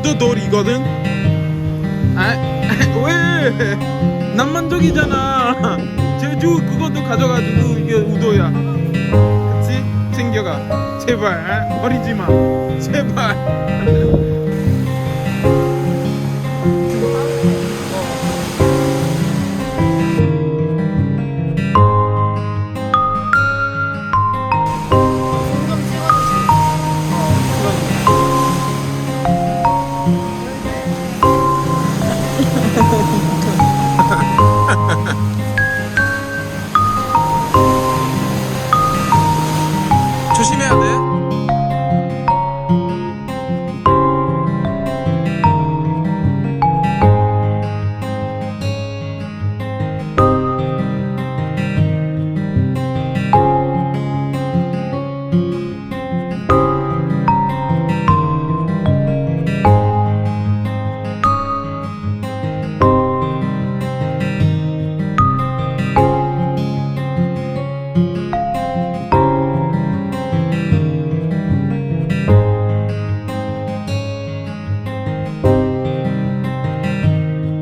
우도돌이거든. 아, 왜? 낭만적이잖아. 제주 그것도 가져가지고 이게 우도야. 그치? 챙겨가. 제발 버리지 마. 제발.